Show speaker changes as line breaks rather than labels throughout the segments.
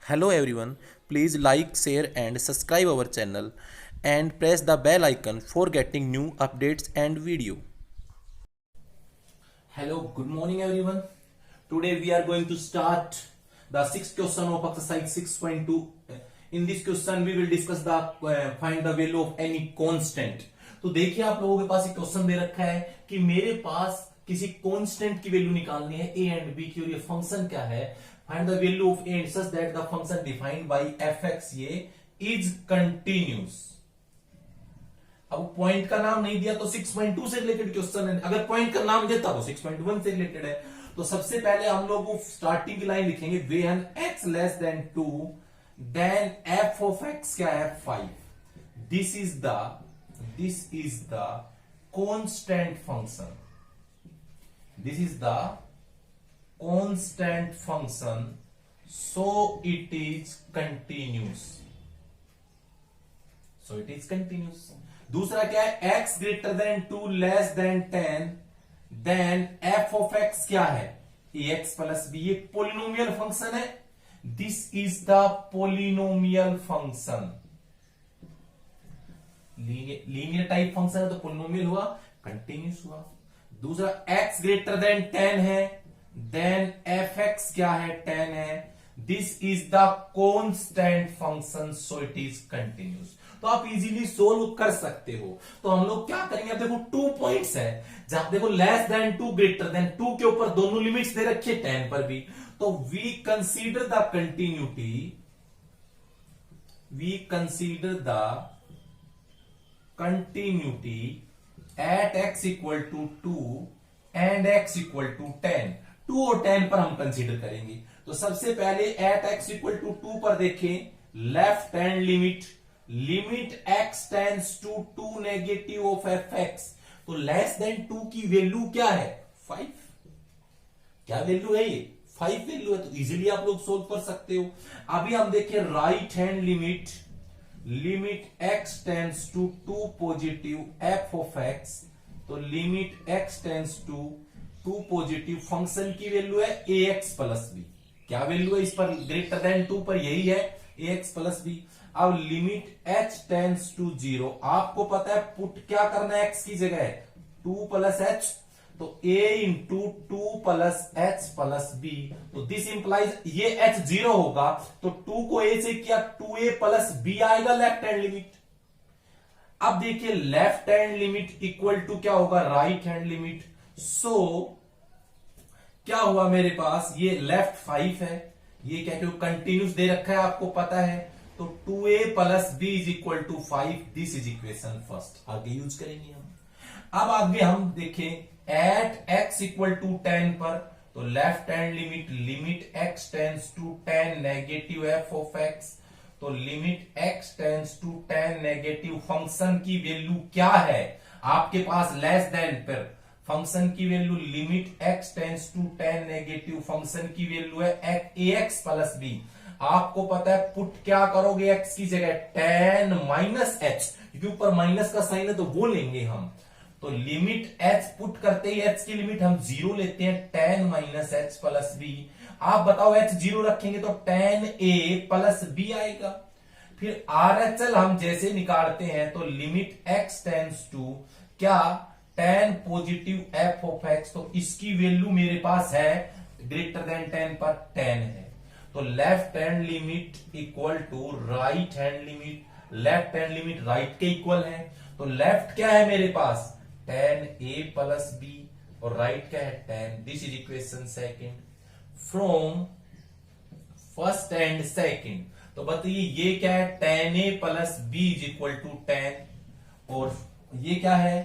Hello everyone, please like, share and subscribe our channel and press the bell icon for getting new updates and video.
Hello, good morning everyone. Today we are going to start the sixth question of exercise 6.2. In this question we will discuss the find the value of any constant. तो देखिए आप लोगों के पास एक question दे रखा है कि मेरे पास किसी कांस्टेंट की वैल्यू निकालनी है a एंड b की और ये फंक्शन क्या है find the value of a such that the function defined by fx ये इज कंटिन्यूस। अब पॉइंट का नाम नहीं दिया तो 6.2 से रिलेटेड क्वेश्चन है, अगर पॉइंट का नाम देता तो 6.1 से रिलेटेड है। तो सबसे पहले हम लोग स्टार्टिंग की लाइन लिखेंगे when x less than 2 then f of x क्या है 5। This is the constant function, this is the constant function so it is continuous, so it is continuous. दूसरा क्या है x greater than 2 less than 10 then f of x क्या है ax plus b। ये polynomial function है, this is the polynomial function. Linear type function है तो polynomial हुआ, कंटिन्यूस हुआ। दूसरा x ग्रेटर देन 10 है देन fx क्या है 10 है, this is the constant function so it is continuous. तो आप इजीली सोल्व कर सकते हो। तो हम लोग क्या करेंगे, अब देखो 2 पॉइंट्स है जहां देखो लेस देन 2 ग्रेटर देन 2 के ऊपर दोनों लिमिट्स दे रखी है 10 पर भी। तो we consider the continuity, we consider the continuity at x equal to 2 and x equal to 10। 2 और 10 पर हम कंसीडर करेंगे। तो सबसे पहले एट x इक्वल टू 2 पर देखें left hand limit, limit x tends to 2 negative of fx। तो लेस देन 2 की वैल्यू क्या है 5। क्या वैल्यू है ये 5 वैल्यू है, तो इजीली आप लोग सोल्व कर सकते हो। अभी हम देखें right hand limit, limit x tends to 2 positive f of x। तो limit x tends to 2 positive function की वैल्यू है ax प्लस b। क्या वैल्यू है इस पर ग्रेटर देन 2 पर, यही है ax प्लस b। अब लिमिट h टेंड्स टू 0, आपको पता है पुट क्या करना है x की जगह 2 प्लस h, तो a into 2 plus h plus b। तो दिस इंप्लाइज ये h 0 होगा तो 2 को a से किया 2a प्लस b आएगा लेफ्ट हैंड लिमिट। अब देखिए left hand limit equal to क्या होगा राइट हैंड लिमिट। सो क्या हुआ मेरे पास, ये लेफ्ट 5 है, ये क्या कंटिन्यूस दे रखा है आपको पता है, तो 2a plus b is equal to 5। This is equation first, आगे यूज करेंगे हम। अब आगे हम देखें एट x इक्वल टू 10 पर, तो left hand limit, limit x tends to 10 negative f of x। तो limit x tends to 10 negative function की वैल्यू क्या है आपके पास लेस देन पर, फंक्शन की value limit x tends to 10 negative function की वैल्यू है ax प्लस b। आपको पता है पुट क्या करोगे x की जगह 10 माइनस h, क्योंकि ऊपर माइनस का साइन है तो वो लेंगे हम। तो लिमिट h पुट करते ही h की लिमिट हम 0 लेते हैं 10 माइनस h प्लस b। आप बताओ h 0 रखेंगे तो 10a प्लस b आएगा। फिर RHL हम जैसे निकालते हैं तो लिमिट x टेंड्स टू क्या 10 पॉजिटिव f ऑफ x। तो इसकी वैल्यू मेरे पास है ग्रेटर देन 10 पर 10 है। तो left hand limit equal to right hand limit, left hand limit right के इक्वल है। तो लेफ्ट क्या है मेरे पास 10a प्लस b और राइट क्या है 10। This is equation second. From first and second तो बताइए ये क्या है 10a plus b is equal to 10 और ये क्या है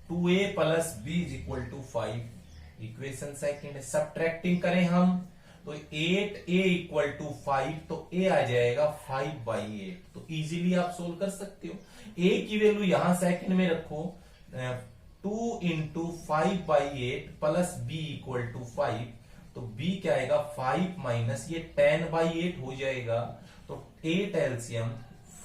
2a plus b is equal to 5। Equation second है। सब्ट्रैक्टिंग करें हम तो 8a इक्वल टू 5, तो a आ जाएगा 5/8। तो इजीली आप सोल्व कर सकते हो। a की वैल्यू यहां सेकंड में रखो 2 into 5/8 plus b equal to 5। तो b क्या आएगा 5 माइनस ये 10/8 हो जाएगा। तो 8 एलसीएम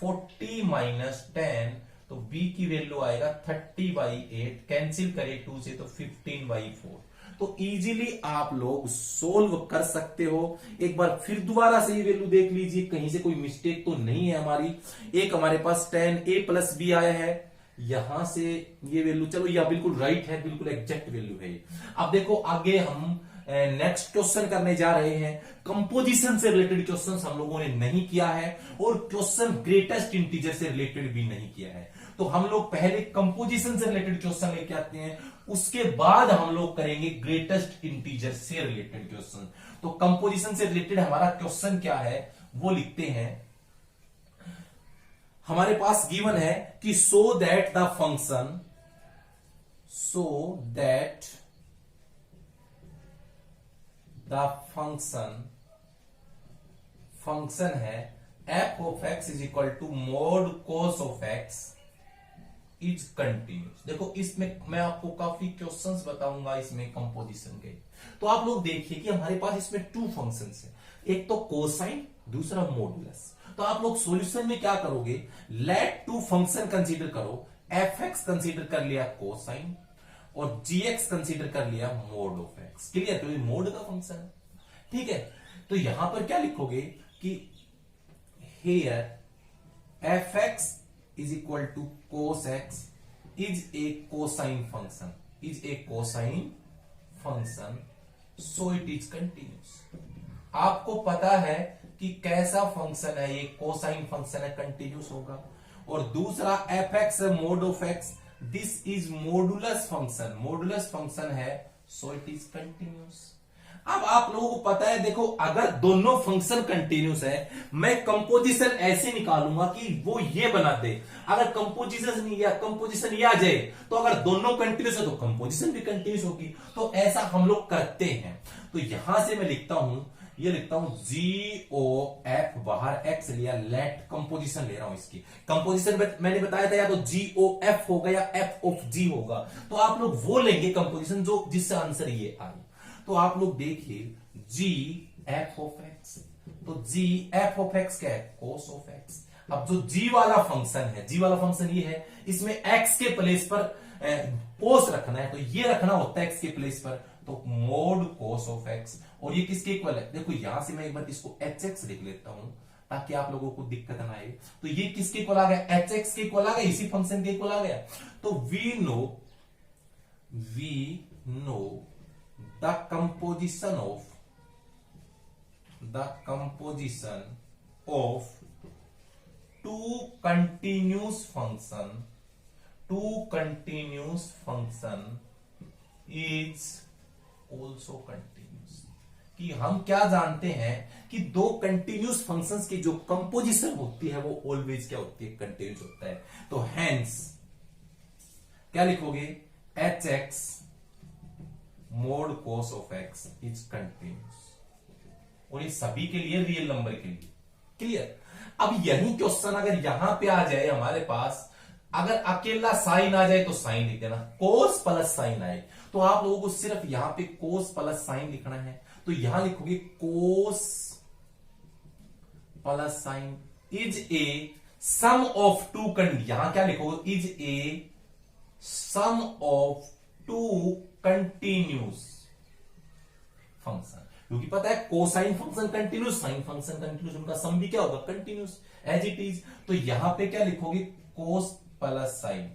40 माइनस 10, तो b की वैल्यू आएगा 30/8। कैंसिल करे 2 से तो 15/4। तो इजीली आप लोग सोल्व कर सकते हो। एक बार फिर दोबारा से ये वैल्यू देख लीजिए, कहीं से कोई मिस्टेक तो नहीं है हमारी। एक हमारे पास 10a+b आया है, यहां से ये वैल्यू, चलो यह बिल्कुल राइट है, बिल्कुल एग्जैक्ट वैल्यू है। अब देखो आगे हम नेक्स्ट क्वेश्चन करने जा रहे हैं। कंपोजिशन से रिलेटेड क्वेश्चन हम लोगों ने नहीं किया है और क्वेश्चन ग्रेटेस्ट इंटीजर से रिलेटेड भी नहीं किया है। तो हम लोग पहले कंपोजिशन से रिलेटेड क्वेश्चन लेके आते हैं, उसके बाद हम लोग करेंगे ग्रेटेस्ट इंटीजर से रिलेटेड क्वेश्चन। तो कंपोजिशन से रिलेटेड हमारा क्वेश्चन क्या है वो लिखते हैं। हमारे पास गिवन है कि सो दैट द फंक्शन है F of X is equal to mod cos of X is continuous. देखो इसमें मैं आपको काफी क्वेश्चंस बताऊंगा इसमें कंपोजिशन के। तो आप लोग देखिए कि हमारे पास इसमें टू फंक्शंस है, एक तो कोसाइन, दूसरा मॉडुलस। तो आप लोग सॉल्यूशन में क्या करोगे, लेट टू फंक्शन कंसीडर करो, एफ एक्स कंसीडर कर लिया कोसाइन और जी एक्स कंसीडर कर लिया मोड ऑफ एक्स। क्लियर, तो ये मोड का फंक्शन है, ठीक है। तो यहां पर क्या लिखोगे कि here F X is equal to cos X is a cosine function, so it is continuous. आपको पता है कि कैसा फंक्शन है ये, कोसाइन फंक्शन है, कंटिन्यूस होगा। और दूसरा F x mode of x, this is modulus function है, सो इट इज कंटिन्यूस। अब आप लोगों को पता है, देखो अगर दोनों फंक्शन कंटिन्यूस है, मैं कंपोजिशन ऐसे निकालूंगा कि वो ये बना दे। अगर कंपोजिशन ये आ जाए तो अगर दोनों कंटिन्यूस है तो कंपोजिशन भी कंटिन्यूस होगी। तो ऐसा हम लोग करते हैं। तो यहां से मैं लिखता हूं GOF, बाहर एक्स लिया, लेट कंपोजिशन ले रहा हूं। इसकी कंपोजिशन मैंने बताया था या तो GOF होगा या F ऑफ G होगा। तो आप लोग वो लेंगे कंपोजिशन जो जिससे आंसर ये आए। तो आप लोग देखिए GF ऑफ एक्स, तो GF ऑफ एक्स क्या है, कोस ऑफ एक्स। अब जो G वाला फंक्शन ये है, इसमें x के प्लेस पर कोस रखना है, तो ये रखना होता है x के प्लेस पर, तो मोड कोस ऑफ एक्स। और ये किसके इक्वल है, देखो यहां से मैं एक बार इसको HX लिख लेता हूं ताकि आप लोगों को दिक्कत ना आए। तो ये किसके इक्वल आ गया, HX के इक्वल आ गया, इसी फंक्शन के इक्वल आ गया। तो we know the composition of two continuous function is also continuous. कि हम क्या जानते हैं कि दो कंटिन्यूस फंक्शंस की जो कंपोजिशन होती है वो ऑलवेज क्या होती है, कंटिन्यूस होता है। तो हेंस क्या लिखोगे, HX mode cos of X is continuous. और ये सभी के लिए, रियल नंबर के लिए। क्लियर। अब यही क्वेश्चन अगर यहां पे आ जाए हमारे पास, अगर अकेला साइन आ जाए तो साइन लिख देना, कोस प्लस साइन आए तो आप लोगों को सिर्फ यहां पे कोस प्लस साइन लिखना है। तो यहां लिखोगे cos plus sine is a sum of two, यहां क्या लिखोगे, is a sum of two continuous function. क्योंकि पता है cosine function continuous, sine function continuous, उनका सम भी क्या होगा, कंटिन्यूस एज इट इज। तो यहां पे क्या लिखोगे, कोस प्लस साइन।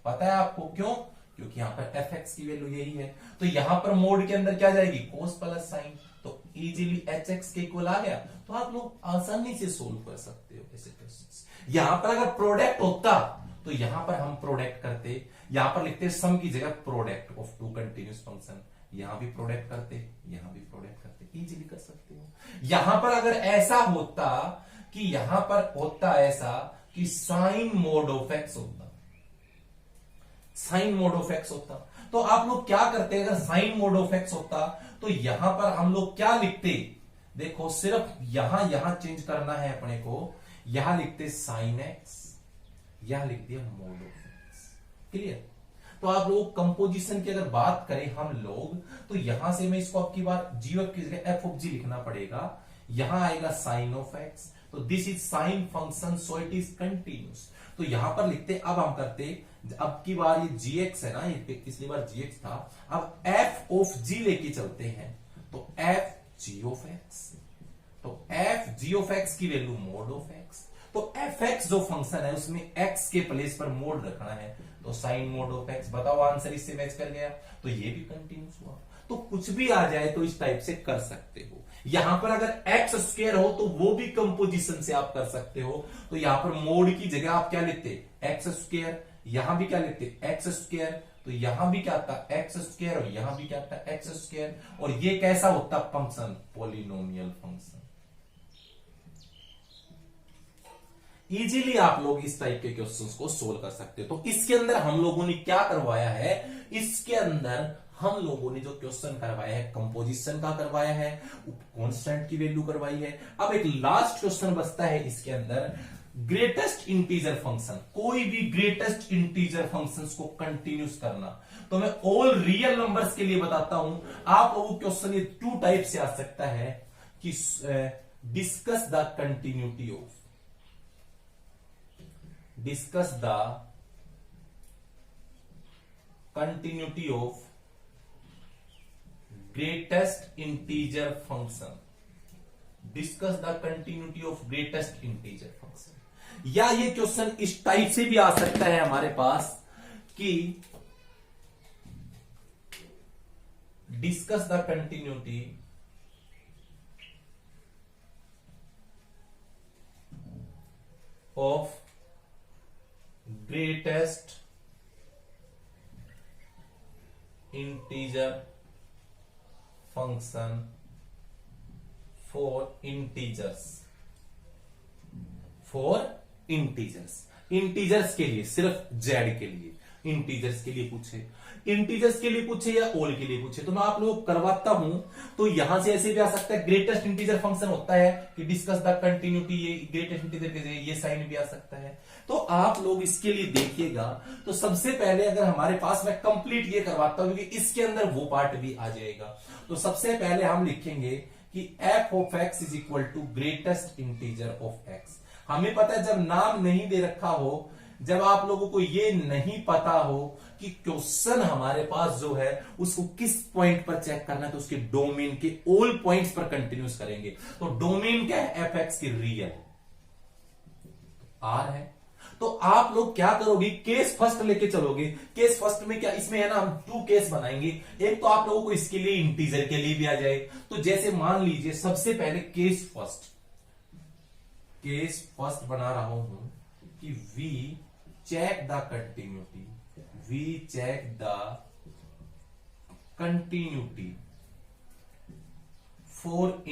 पता है आपको क्यों, क्योंकि यहां पर एफ एक्स की वैल्यू यही है। तो यहां पर मोड के अंदर क्या जाएगी, कोस प्लस साइन। तो इजीली एच एक्स के इक्वल आ गया। तो आप लोग आसानी से सोल्व कर सकते हो ऐसे क्वेश्चंस। यहां पर अगर प्रोडक्ट होता तो यहां पर हम प्रोडक्ट करते, यहां पर लिखते सम की जगह product of two continuous function, यहां भी प्रोडक्ट करते, यहां भी प्रोडक्ट करते, इजीली कर सकते हो। यहां पर अगर ऐसा होता कि यहां पर होता ऐसा कि साइन मोड ऑफ एक्स होता, साइन मोड ऑफ एक्स होता, तो आप लोग क्या करते, अगर साइन मोड ऑफ एक्स होता तो यहां पर हम लोग क्या लिखते, देखो सिर्फ यहां चेंज करना है अपने को, यहां लिखते साइन एक्स, यहां लिख दिया मोड ऑफ एक्स। क्लियर। तो आप लोग कंपोजिशन की अगर बात करें हम लोग, तो यहां से मैं इसको आपकी बात जी ऑफ की जगह एफ ऑफ जी लिखना पड़ेगा। यहां आएगा साइन ऑफ एक्स, तो this is sine function, so it is continuous. तो यहां पर लिखते, अब हम करते अब की बार ये gx है ना, ये पिछली बार gx था, अब f ऑफ g लेके चलते हैं, तो f g ऑफ x, तो f g ऑफ x की वैल्यू मोड ऑफ x, तो fx जो फंक्शन है उसमें x के प्लेस पर मोड रखना है, तो साइन मोड ऑफ x। बताओ आंसर इससे मैच कर गया, तो ये भी कंटिन्यूस हुआ। तो कुछ भी आ जाए तो इस टाइप से कर सकते हो। यहां पर अगर एक्स स्क्वायर हो तो वो भी कंपोजिशन से आप कर सकते हो, तो यहां पर मोड की जगह आप क्या लेते, एक्स स्क्वायर, यहां भी क्या लेते, एक्स स्क्वायर, तो यहां भी क्या था एक्स स्क्वायर और यहां भी क्या था एक्स स्क्वायर, और ये कैसा होता फंक्शन, पॉलिनोमियल फंक्शन। इजीली आप लोग इस टाइप के क्वेश्चंस को सोल्व कर सकते हो। तो इसके अंदर हम लोगों ने क्या करवाया है, इसके अंदर हम लोगों ने जो क्वेश्चन करवाया है कंपोजिशन का करवाया है, कांस्टेंट की वैल्यू करवाई है। अब एक लास्ट क्वेश्चन बचता है इसके अंदर, ग्रेटेस्ट इंटीजर फंक्शन, कोई भी ग्रेटेस्ट इंटीजर फंक्शंस को कंटिन्यूस करना। तो मैं ऑल रियल नंबर्स के लिए बताता हूं, आप लोगों को क्वेश्चन ये 2 टाइप से आ सकता है कि discuss the continuity of, discuss the continuity of greatest integer function, discuss the continuity of greatest integer function। या ये क्वेश्चन इस टाइप से भी आ सकता है हमारे पास कि discuss the continuity of greatest integer function for integers, integers के लिए, सिर्फ जेड के लिए, इंटीजर्स के लिए पूछे, इंटीजर्स के लिए पूछे या ऑल के लिए पूछे, तो मैं आप लोगों को करवाता हूं। तो यहां से ऐसे भी आ सकता है, ग्रेटेस्ट इंटीजर फंक्शन होता है कि डिस्कस द कंटिन्यूटी, ये ग्रेटेस्ट इंटीजर के जरिए ये साइन भी आ सकता है। तो आप लोग इसके लिए देखिएगा। तो सबसे पहले अगर हमारे पास, मैं कंप्लीट ये करवाता हूं क्योंकि इसके अंदर वो पार्ट भी आ जाएगा। तो सबसे पहले हम लिखेंगे कि f of x is equal to greatest integer of x। हमें पता है जब नाम नहीं दे रखा हो, जब आप लोगों को ये नहीं पता हो कि क्वेश्चन हमारे पास जो है उसको किस पॉइंट पर चेक करना है, तो उसके डोमेन के ऑल पॉइंट्स पर कंटिन्यूस करेंगे। तो डोमेन क्या है, एफ एक्स की रियल आर है। तो आप लोग क्या करोगे, केस फर्स्ट लेके चलोगे। केस फर्स्ट में क्या, इसमें है ना हम 2 केस बनाएंगे। एक तो आप लोगों को इसके लिए इंटीजर के लिए भी आ जाए। तो जैसे मान लीजिए सबसे पहले केस फर्स्ट बना रहा हूं कि we check the continuity, we check the continuity for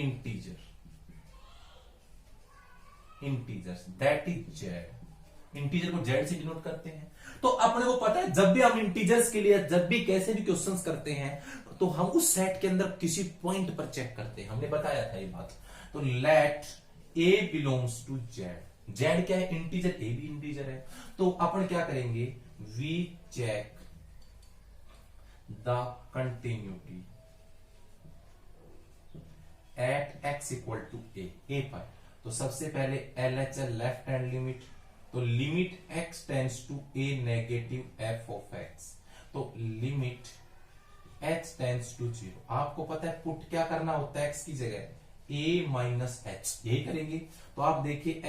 integers that is Z. Integer को जेड से डिनोट करते हैं। तो अपने को पता है जब भी हम इंटीजर्स के लिए, जब भी कैसे भी क्वेश्चंस करते हैं, तो हम उस सेट के अंदर किसी पॉइंट पर चेक करते हैं। हमने बताया था ये बात। तो let A belongs to Z, Z क्या है, इंटीजर, ए भी इंटीजर है। तो अपन क्या करेंगे, we check the continuity at X equal to A पर। तो सबसे पहले LHL लेफ्ट हैंड लिमिट, तो limit x tends to A negative F of X. तो लिमिट h टेंड्स टू 0। आपको पता है पुट क्या करना होता है x की जगह, a माइनस एच, यही करेंगे। तो आप देखिए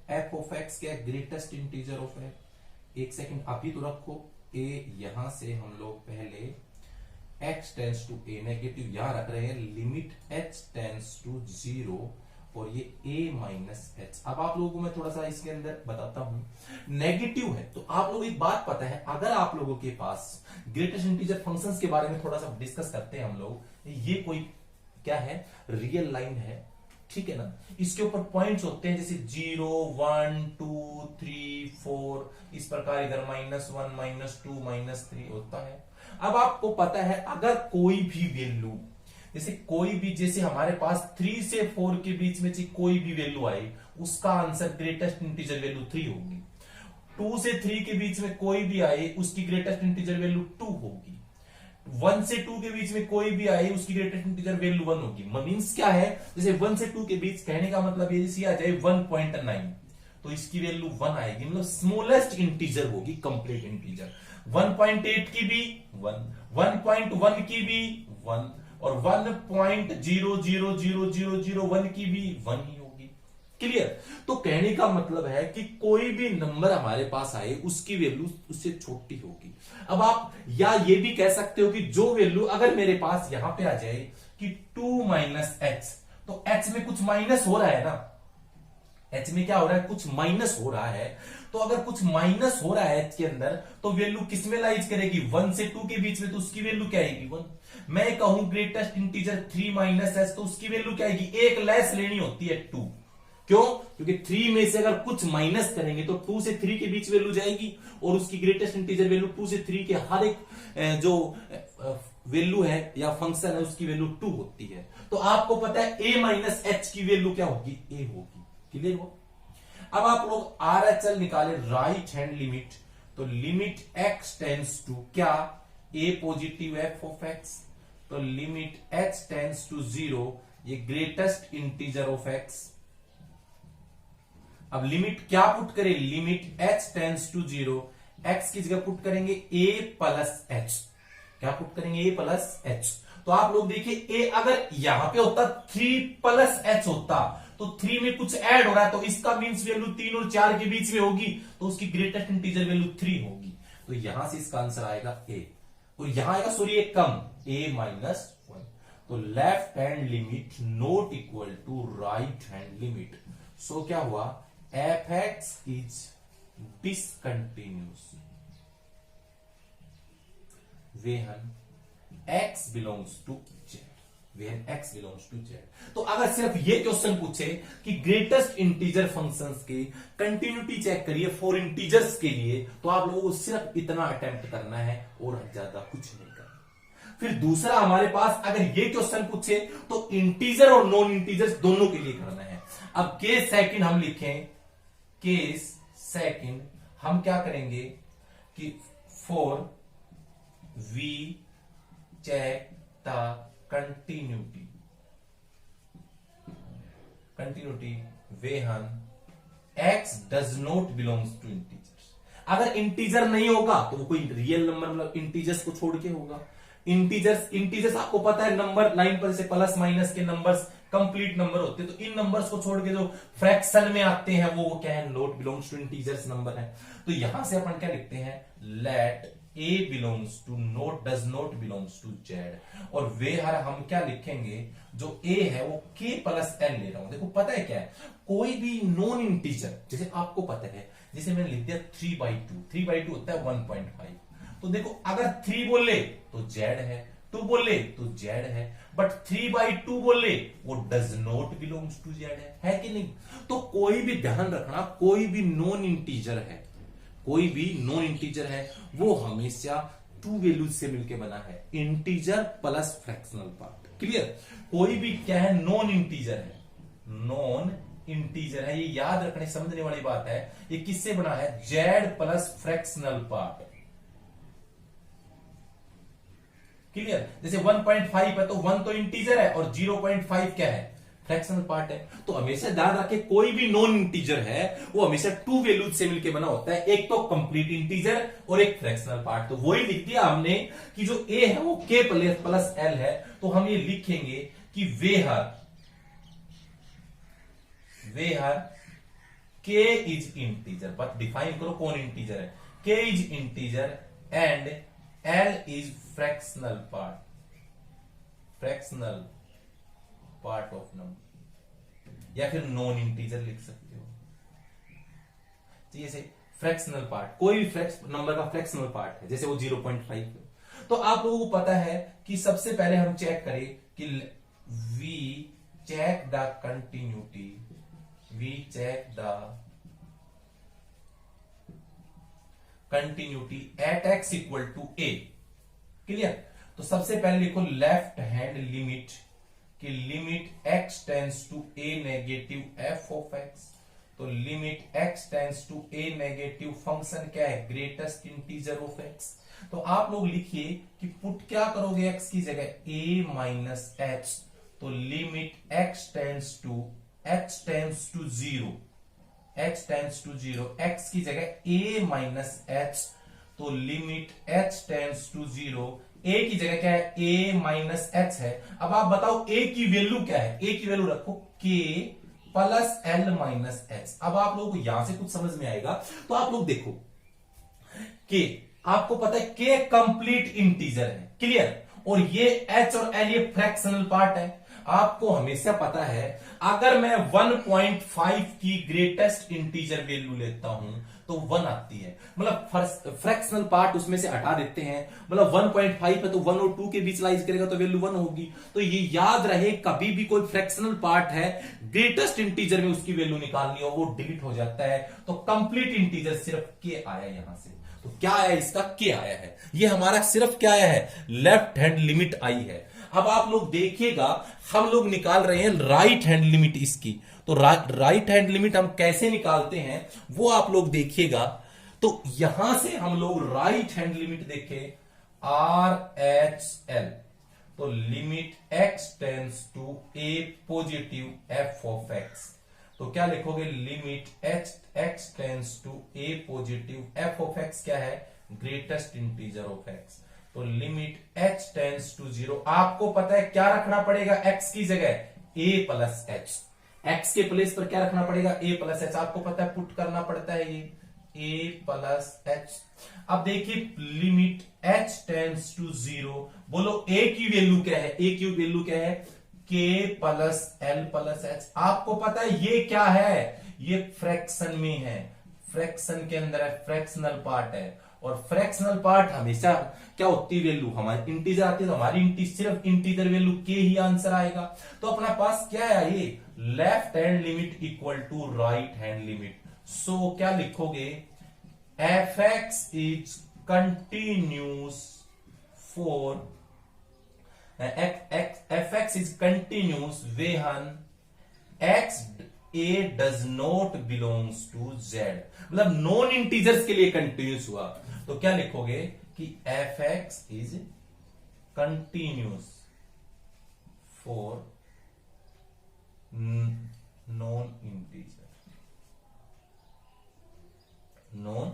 एफ ऑफ एक्स क्या है, ग्रेटेस्ट इंटीजर ऑफ एक्स। एक सेकंड अभी तो रखो, a यहां से हम लोग पहले x tends to a negative यहां रख रहे हैं, लिमिट h टेंड्स टू 0 और ये a माइनस एच। अब आप लोगों को मैं थोड़ा सा इसके अंदर बताता हूं, नेगेटिव है तो आप लोग एक बात पता है, अगर आप लोगों के पास ग्रेटेस्ट इंटीजर फंक्शंस के बारे में थोड़ा सा डिस्कस करते हैं हम लोग, ये कोई क्या है, रियल लाइन है, ठीक है ना। इसके ऊपर पॉइंट्स होते हैं जैसे 0, 1, 2, 3, 4, इस प्रकार इधर -1, -2, -3 होता है। अब आपको पता है अगर कोई भी वैल्यू, जैसे हमारे पास 3 से 4 के बीच में कोई भी वैल्यू आए, उसका आंसर ग्रेटेस्ट इंटीजर वैल्यू 3 होगी। 2 से 3 के बीच में कोई भी आए, उसकी ग्रेटेस्ट इंटीजर वैल्यू 2 होगी। 1 से 2 के बीच में कोई भी आए, उसकी ग्रेटेस्ट इंटीजर वैल्यू 1 होगी। मींस क्या है, जैसे 1 से 2 के बीच, कहने का मतलब ये जैसे आ जाए 1.9, तो इसकी वैल्यू 1 आएगी, मतलब स्मॉलेस्ट इंटीजर होगी कंप्लीट इंटीजर। 1.8 की भी 1, 1.1 की भी 1 और 1.0000001 की भी 1 ही होगी। क्लियर? तो कहने का मतलब है कि कोई भी नंबर हमारे पास आए उसकी वैल्यू उससे छोटी होगी। अब आप या ये भी कह सकते हो कि जो वैल्यू अगर मेरे पास यहां पे आ जाए कि 2 माइनस एच, तो एच में कुछ माइनस हो रहा है ना, एच में क्या हो रहा है, कुछ माइनस हो रहा है। तो अगर कुछ माइनस हो रहा है एच के अंदर तो वैल्यू किस में लाइज करेगी, 1 से 2 के बीच में, तो उसकी वैल्यू क्या आएगी 1। मैं कहूं ग्रेटेस्ट इंटीजर 3 माइनस एच, तो उसकी वैल्यू क्या आएगी, एक लेस लेनी होती है 2। क्यों? क्योंकि 3 में से अगर कुछ माइनस करेंगे तो 2 से 3 के बीच वैल्यू जाएगी और उसकी ग्रेटेस्ट इंटीजर वैल्यू 2 से 3 के हर एक जो वैल्यू है या फंक्शन है उसकी वैल्यू 2 होती है। तो आपको पता है a माइनस एच की वैल्यू क्या होगी, a होगी। क्लियर हो? अब आप लोग RHL निकाले, राइट हैंड लिमिट, तो लिमिट x टेंड्स टू क्या, a positive f of x, तो लिमिट h टेंड्स टू 0, ये ग्रेटेस्ट इंटीजर ऑफ x। अब लिमिट क्या पुट करें, limit h tends to 0, x की जगह पुट करेंगे a प्लस h। क्या पुट करेंगे, a प्लस h। तो आप लोग देखिए a अगर यहां पे होता 3 प्लस h होता, तो 3 में कुछ ऐड हो रहा है, तो इसका मींस वैल्यू 3 और 4 के बीच में होगी, तो उसकी ग्रेटेस्ट इंटीजर वैल्यू 3 होगी। तो यहां से इसका आंसर आएगा a, और यहां आएगा सॉरी एक कम, a माइनस 1। तो left hand limit not equal to right hand limit. So क्या हुआ, f(x) is discontinuous when x belongs to z, when x belongs to z। तो अगर सिर्फ ये क्वेश्चन पूछे कि ग्रेटेस्ट इंटीजर फंक्शंस की कंटिन्यूटी चेक करिए फॉर इंटीजर्स के लिए, तो आप लोगों को सिर्फ इतना अटेम्प्ट करना है और ज्यादा कुछ नहीं करना। फिर दूसरा हमारे पास अगर ये क्वेश्चन पूछे तो इंटीजर और नॉन इंटीजर्स दोनों के लिए करना है। अब केस सेकंड हम लिखें, केस सेकंड हम क्या करेंगे कि for we check the continuity when x does not belongs to integers. अगर इंटीजर नहीं होगा तो वो कोई रियल नंबर, मतलब इंटीजर्स को छोड़ के होगा। इंटीजर्स आपको पता है नंबर लाइन पर से प्लस माइनस के नंबर्स कंप्लीट नंबर होते हैं, तो इन नंबर्स को छोड़ के जो फ्रैक्शन में आते हैं वो क्या है, not belongs to integers number है। तो यहां से अपन क्या लिखते हैं, let a belongs to not does not belongs to z, और वेयर हम क्या लिखेंगे, जो a है वो k प्लस l ले रहा हूं। देखो पता है क्या है, कोई भी नॉन इंटीजर, जैसे आपको पता है, जैसे मैंने लिख दिया 3/2, 3/2 होता है 1.5। तो देखो अगर 3 बोले तो z है, 2 बोले तो z है, बट 3/2 बोले वो does not belongs to z है कि नहीं। तो कोई भी ध्यान रखना, कोई भी नॉन इंटीजर है, कोई भी नॉन इंटीजर है वो हमेशा 2 वैल्यूज से मिलकर बना है, integer plus fractional part. Clear? कोई भी क्या है, नॉन इंटीजर है, नॉन इंटीजर है, ये याद रखने समझने वाली बात है। ये किससे बना है, z plus fractional part. Clear? जैसे 1.5 है तो 1 तो इंटीजर है और 0.5 क्या है, फ्रैक्शनल पार्ट है। तो हमेशा ध्यान रखें कोई भी नॉन इंटीजर है वो हमेशा 2 वैल्यूज से मिलकर बना होता है, एक तो कंप्लीट इंटीजर और एक फ्रैक्शनल पार्ट। तो वही लिख दिया हमने कि जो a है वो k प्लस l है, तो हम ये लिखेंगे कि वेहर k is integer, but define करो कौन इंटीजर है, k is integer and l is fractional part of number, या फिर नॉन इंटीजर लिख सकते हो। जैसे फ्रैक्शनल पार्ट, कोई भी नंबर का फ्रैक्शनल पार्ट है, जैसे वो 0.5 है, तो आप लोगों को पता है कि सबसे पहले हम चेक करें कि we check the continuity, we check the continuity at x equal to a। Clear? तो सबसे पहले लिखो लेफ्ट हैंड लिमिट कि limit x tends to a negative f of x। तो limit x tends to a negative function क्या है, greatest integer of x। तो आप लोग लिखिए कि पुट क्या करोगे x की जगह a माइनस h, तो limit x tends to 0, h tends to 0, x की जगह a माइनस एच, तो limit h tends to 0, a की जगह क्या है, a माइनस एच है। अब आप बताओ a की वैल्यू क्या है, a की वैल्यू रखो k plus l minus H. अब आप लोगों को यहां से कुछ समझ में आएगा, तो आप लोग देखो k, आपको पता है k कंप्लीट इंटीजर है, क्लियर, और ये h और l ये फ्रैक्शनल पार्ट है। आपको हमेशा पता है अगर मैं 1.5 की ग्रेटेस्ट इंटीजर वैल्यू लेता हूं तो 1 आती है, मतलब फ्रैक्शनल पार्ट उसमें से हटा देते हैं, मतलब 1.5 है तो 1 और 2 के बीच लाइज करेगा तो वैल्यू 1 होगी। तो ये याद रहे, कभी भी कोई फ्रैक्शनल पार्ट है ग्रेटेस्ट इंटीजर में उसकी वैल्यू निकालनी हो वो डिलीट हो जाता है। तो कंप्लीट इंटीजर सिर्फ के आया यहां से, तो क्या आया इसका, के आया है, ये हमारा सिर्फ क्या आया है, लेफ्ट हैंड लिमिट आई है। अब आप लोग देखिएगा हम लोग निकाल रहे हैं राइट हैंड लिमिट इसकी, तो राइट हैंड लिमिट हम कैसे निकालते हैं वो आप लोग देखिएगा। तो यहां से हम लोग राइट हैंड लिमिट देखें आर एच एल, तो limit x tends to a positive f of x, तो क्या लिखोगे, limit x tends to a positive f of x क्या है, ग्रेटेस्ट इंटीजर ऑफ x, तो लिमिट h टेंस टू 0। आपको पता है क्या रखना पड़ेगा x की जगह a प्लस एच, x के प्लेस पर क्या रखना पड़ेगा, a प्लस एच, आपको पता है पुट करना पड़ता है ये a प्लस एच। अब देखिए लिमिट h टेंस टू 0, बोलो a की वैल्यू क्या है, a की वैल्यू क्या है, k plus L plus H. आपको पता है ये क्या है, ये फ्रैक्शन में है, फ्रैक्शन के अंदर है, फ्रैक्शनल पार्ट है, और फ्रैक्शनल पार्ट हमेशा क्या होती है, वैल्यू हमारी इंटीजर आती है, तो हमारी सिर्फ इंटीजर वैल्यू के ही आंसर आएगा। तो अपना पास क्या है, ये left hand limit equal to right hand limit. So क्या लिखोगे, F X is continuous for F X is continuous when X A does not belongs to Z, मतलब नॉन इंटीजर्स के लिए कंटिन्यूस हुआ। तो क्या लिखोगे कि F X is continuous for non integer, non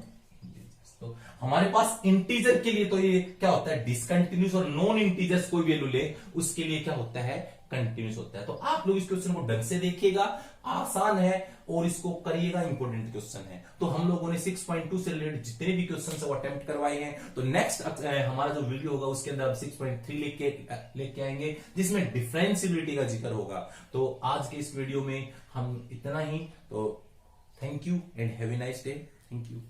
integers. तो हमारे पास इंटीजर के लिए तो ये क्या होता है, डिसकंटिन्यूस, और नॉन इंटीजर्स कोई वैल्यू ले उसके लिए क्या होता है, कंटिन्यूस होता है। तो आप लोग इस क्वेश्चन को ढंग से देखिएगा, आसान है और इसको करिएगा, इंपॉर्टेंट क्वेश्चन है। तो हम लोगों ने 6.2 से रिलेटेड जितने भी क्वेश्चन है वो अटेम्प्ट करवाए हैं। तो नेक्स्ट हमारा जो वीडियो होगा उसके अंदर 6.3 लेके आएंगे जिसमें डिफरेंशिएबिलिटी का जिक्र होगा। तो आज के इस वीडियो में हम इतना ही, तो thank you and have a nice day, thank you.